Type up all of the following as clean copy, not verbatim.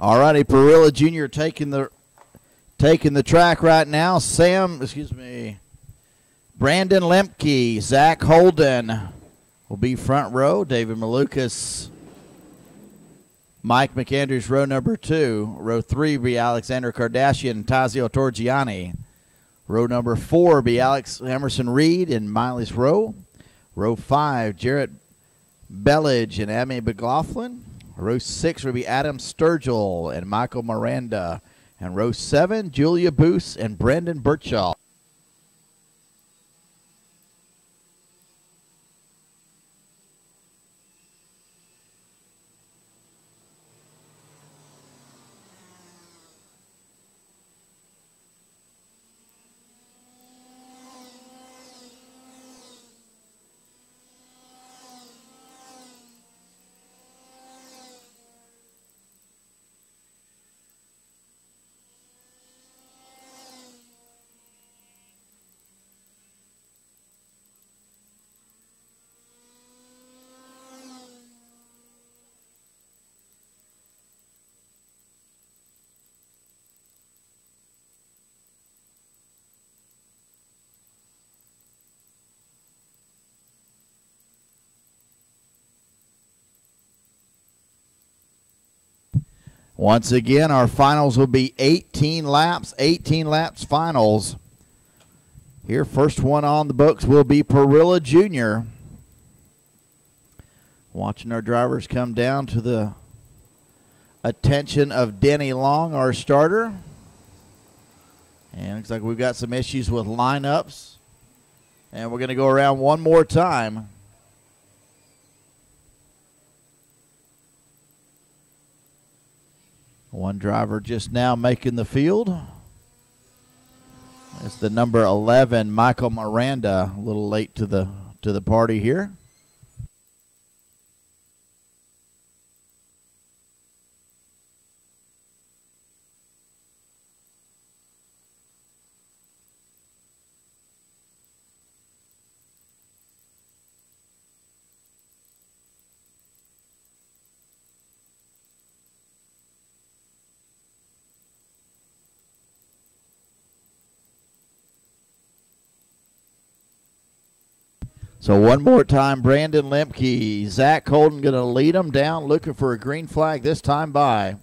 All righty, Perilla Jr. taking the track right now. Brandon Lemke, Zach Holden will be front row. David Malukas, Mike McAndrews, row number 2. Row 3 be Alexander Kardashian and Tazio Torgiani. Row number 4 be Alex Emerson Reed and Miley's row. Row 5, Jarrett Bellage and Amy McLaughlin. Row 6 will be Adam Sturgill and Michael Miranda. And row 7, Julia Boos and Brendan Birchall. Once again, our finals will be 18 laps finals. Here, first one on the books will be Perilla Jr. Watching our drivers come down to the attention of Denny Long, our starter. And looks like we've got some issues with lineups. And we're going to go around one more time. One driver just now making the field. It's the number 11, Michael Miranda, a little late to the party here. So one more time, Brandon Lemke, Zach Holden going to lead them down, looking for a green flag this time by.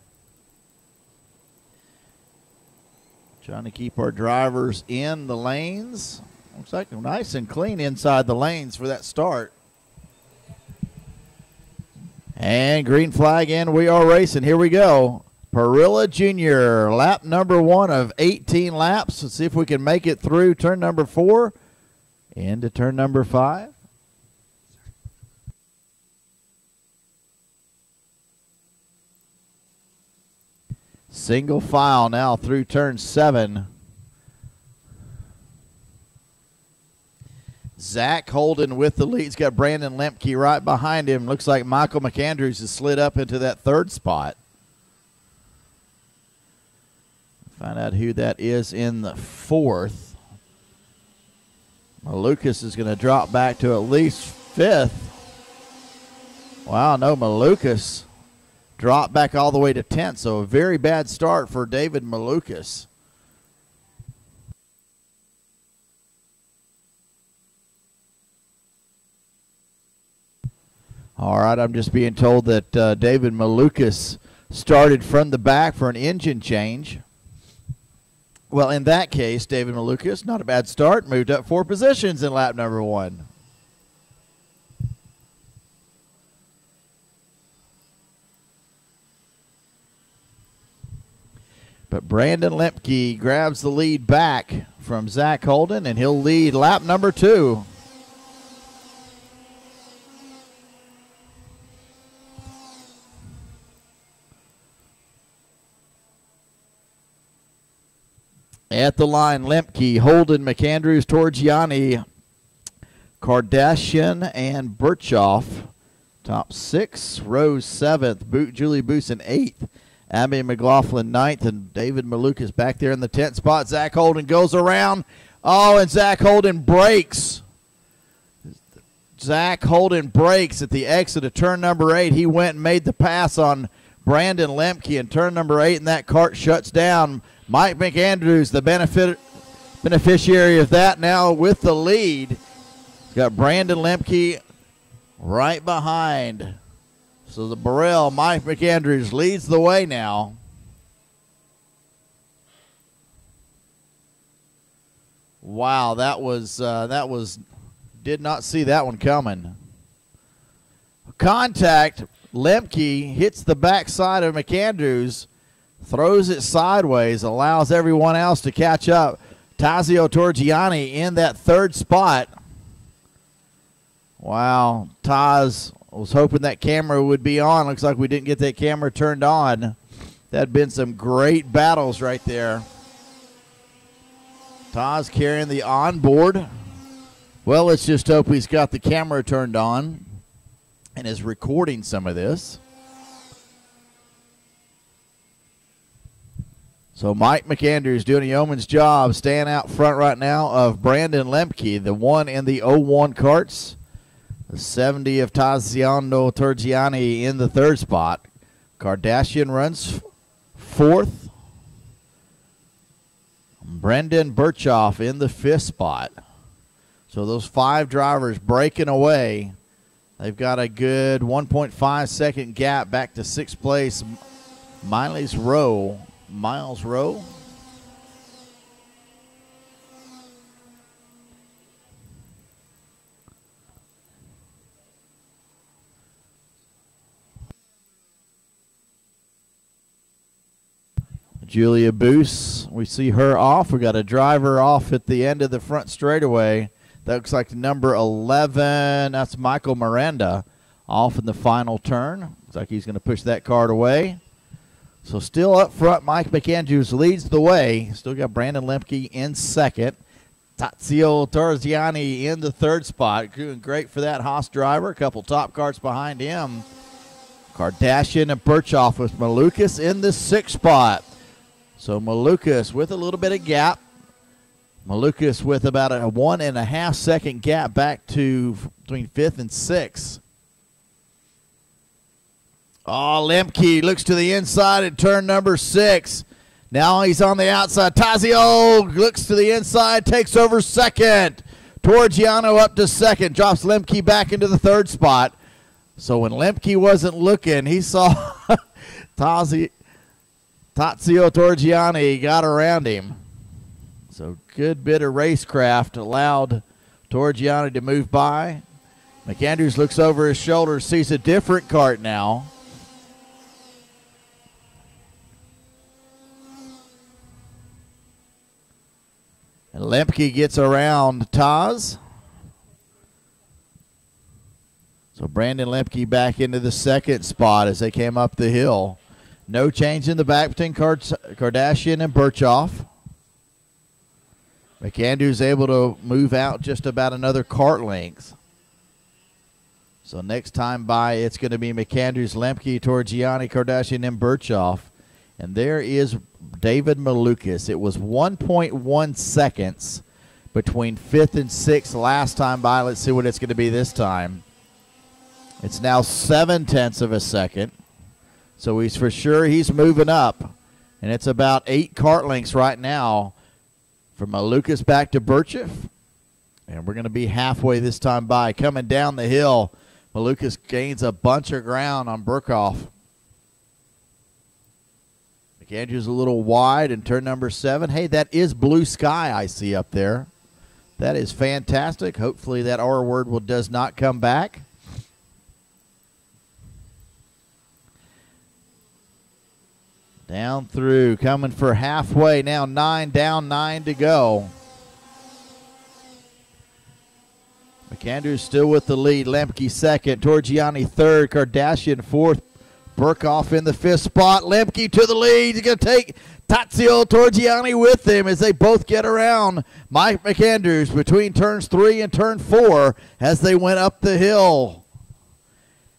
Trying to keep our drivers in the lanes. Looks like nice and clean inside the lanes for that start. And green flag in, we are racing. Here we go. Perilla Jr., lap number 1 of 18 laps. Let's see if we can make it through turn number 4 into turn number 5. Single file now through turn 7. Zach Holden with the lead. He's got Brandon Lemke right behind him. Looks like Michael McAndrews has slid up into that 3rd spot. Find out who that is in the 4th. Malukas is going to drop back to at least 5th. Wow, no, Malukas dropped back all the way to 10th, so a very bad start for David Malukas. All right, I'm just being told that David Malukas started from the back for an engine change. Well, in that case, David Malukas, not a bad start, moved up 4 positions in lap number 1. But Brandon Lemke grabs the lead back from Zach Holden, and he'll lead lap number 2. At the line, Lemke, Holden, McAndrews, Torgiani, Kardashian, and Birchoff. Top 6, Rose 7th, Julie Boos in 8th. Abby McLaughlin 9th, and David Malukas back there in the 10th spot. Zach Holden goes around. Oh, and Zach Holden breaks. Zach Holden breaks at the exit of turn number 8. He went and made the pass on Brandon Lemke in turn number 8, and that cart shuts down. Mike McAndrews, the beneficiary of that, now with the lead. He's got Brandon Lemke right behind. So the Burrell, Mike McAndrews, leads the way now. Wow, that was did not see that one coming. Contact. Lemke hits the backside of McAndrews, throws it sideways, allows everyone else to catch up. Tazio Torgiani in that third spot. Wow, Taz was hoping that camera would be on. Looks like we didn't get that camera turned on. That had been some great battles right there. Taz carrying the onboard. Well, let's just hope he's got the camera turned on and is recording some of this. So Mike McAndrews doing a yeoman's job, staying out front right now of Brandon Lemke, the 1 in the 01 carts. The 70 of Taziano Torgiani in the third spot. Kardashian runs fourth. Brendan Birchoff in the fifth spot. So those 5 drivers breaking away. They've got a good 1.5 second gap back to 6th place. Miles Rowe. Julia Boos, we see her off. We got a driver off at the end of the front straightaway. That looks like number 11. That's Michael Miranda off in the final turn. Looks like he's going to push that cart away. So still up front, Mike McAndrews leads the way. Still got Brandon Lemke in second. Tazio Torgiani in the third spot. Doing great for that Haas driver. A couple top carts behind him. Kardashian and Birchoff with Malukas in the sixth spot. So Malukas with a little bit of gap. Malukas with about a 1.5 second gap back to between 5th and 6th. Oh, Lemke looks to the inside at turn number 6. Now he's on the outside. Tazio looks to the inside, takes over second. Torgiano up to second, drops Lemke back into the third spot. So when Lemke wasn't looking, he saw Tazio Torgiani got around him. So good bit of racecraft allowed Torgiani to move by. McAndrews looks over his shoulder, sees a different cart now. And Lemke gets around Taz. So Brandon Lemke back into the second spot as they came up the hill. No change in the back between Kardashian and Birchoff. McAndrews able to move out just about another cart length. So next time by, it's going to be McAndrews, Lemke, Torgiani, Kardashian, and Birchoff. And there is David Malukas. It was 1.1 seconds between 5th and 6th last time by. Let's see what it's going to be this time. It's now 0.7 of a second. So he's for sure he's moving up. And it's about 8 cart lengths right now from Malukas back to Birchoff. And we're going to be halfway this time by. Coming down the hill, Malukas gains a bunch of ground on Birchoff. McAndrews a little wide in turn number 7. Hey, that is blue sky I see up there. That is fantastic. Hopefully that R word does not come back. Down through, coming for halfway now, 9 down, 9 to go. McAndrews still with the lead. Lemke second, Torgiani third, Kardashian fourth, Birchoff in the 5th spot. Lemke to the lead. He's going to take Tazio Torgiani with him as they both get around Mike McAndrews between turns 3 and turn 4 as they went up the hill.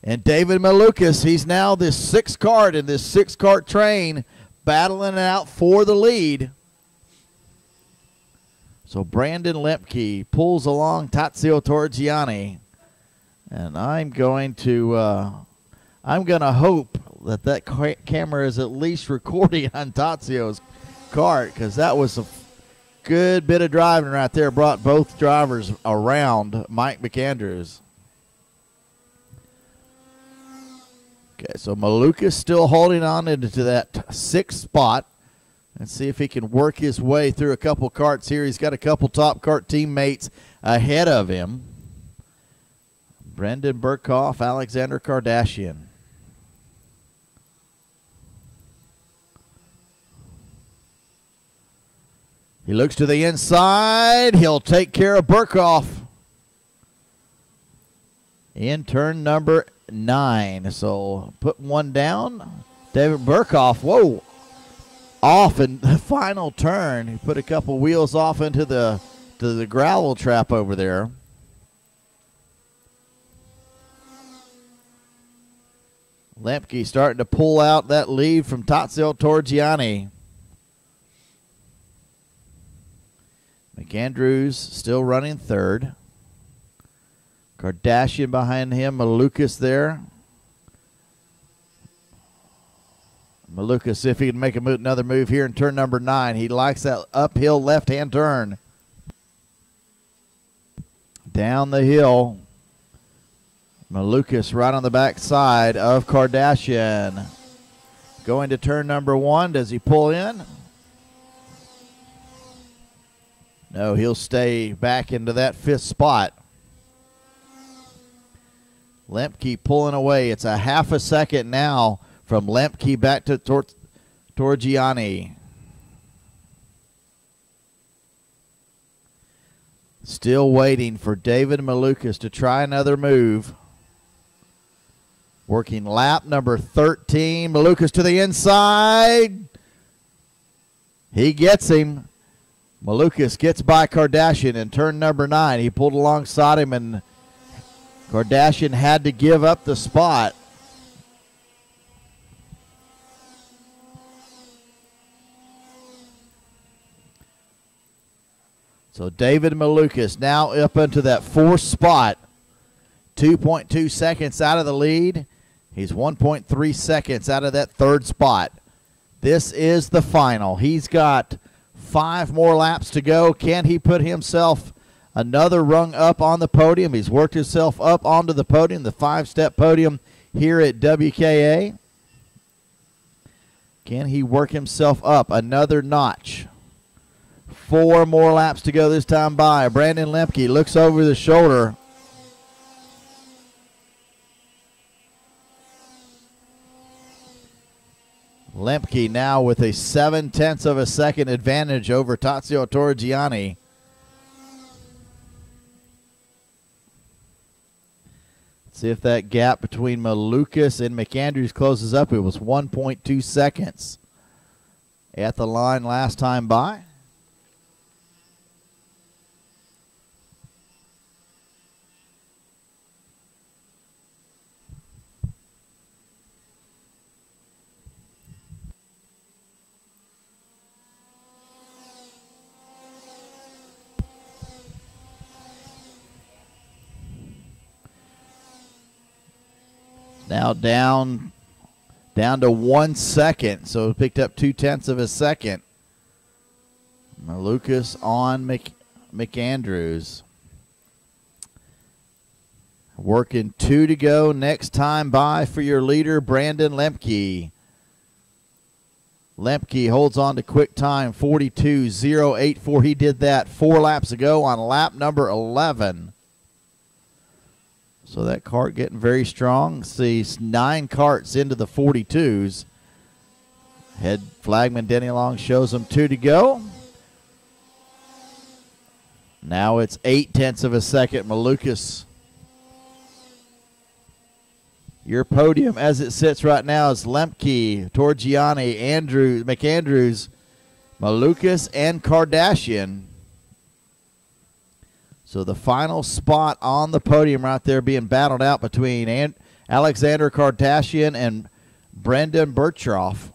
And David Malukas, he's now this 6th cart in this 6-cart train, battling out for the lead. So Brandon Lemke pulls along Tazio Torgiani. And I'm going to hope that camera is at least recording on Tatsio's kart, because that was a good bit of driving right there. Brought both drivers around Mike McAndrews. Okay, so Malukas still holding on into that 6th spot. And see if he can work his way through a couple karts here. He's got a couple top kart teammates ahead of him. Brendan Burkhoff, Alexander Kardashian. He looks to the inside. He'll take care of Burkhoff in turn number 9. So put one down. David Burkhoff, whoa, off in the final turn. He put a couple wheels off into the gravel trap over there. Lemke starting to pull out that lead from Tatsio Torgiani. McAndrews still running 3rd. Kardashian behind him. Malukas there. Malukas, see if he can make another move here in turn number 9. He likes that uphill left-hand turn. Down the hill. Malukas right on the back side of Kardashian. Going to turn number 1. Does he pull in? No, he'll stay back into that 5th spot. Lemke pulling away. It's a half a second now from Lemke back to Torgiani. Still waiting for David Malukas to try another move. Working lap number 13. Malukas to the inside. He gets him. Malukas gets by Kardashian in turn number 9. He pulled alongside him, and Kardashian had to give up the spot. So David Malukas now up into that 4th spot. 2.2 seconds out of the lead. He's 1.3 seconds out of that 3rd spot. This is the final. He's got 5 more laps to go. Can he put himself another rung up on the podium? He's worked himself up onto the podium, the 5-step podium here at WKA. Can he work himself up another notch? 4 more laps to go this time by. Brandon Lemke looks over the shoulder. Lemke now with a 0.7 of a second advantage over Tatsio Torgiani. See if that gap between Malukas and McAndrews closes up. It was 1.2 seconds at the line last time by. Now down to 1 second, so it picked up 0.2 of a second. Malukas on McAndrews. Working 2 to go next time by for your leader, Brandon Lemke. Lemke holds on to quick time, 42.084. He did that 4 laps ago on lap number 11. So that kart getting very strong. See 9 karts into the 42s. Head flagman Denny Long shows them 2 to go. Now it's 0.8 of a second. Malukas. Your podium as it sits right now is Lemke, Torgiani, McAndrews, Malukas, and Kardashian. So the final spot on the podium right there being battled out between Alexander Kardashian and Brendan Burkhoff.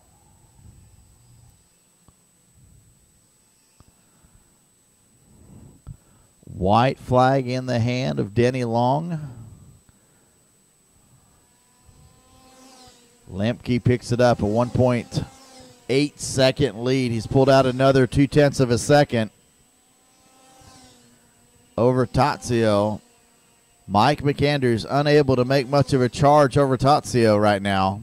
White flag in the hand of Denny Long. Lemke picks it up, a 1.8 second lead. He's pulled out another 0.2 of a second over Tazio. Mike McAndrews unable to make much of a charge over Tazio right now.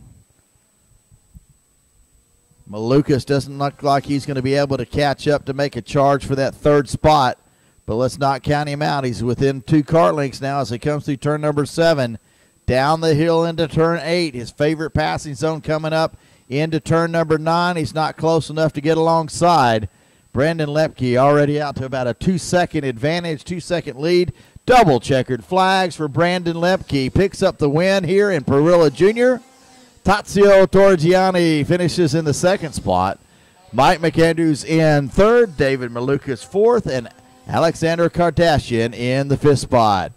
Malukas doesn't look like he's going to be able to catch up to make a charge for that third spot, but let's not count him out. He's within 2 kart lengths now as he comes through turn number 7. Down the hill into turn 8. His favorite passing zone coming up into turn number 9. He's not close enough to get alongside. Brandon Lemke already out to about a 2-second advantage, 2-second lead. Double checkered flags for Brandon Lemke. Picks up the win here in Perilla Jr. Tazio Torgiani finishes in the 2nd spot. Mike McAndrews in 3rd. David Malukas 4th. And Alexander Kardashian in the 5th spot.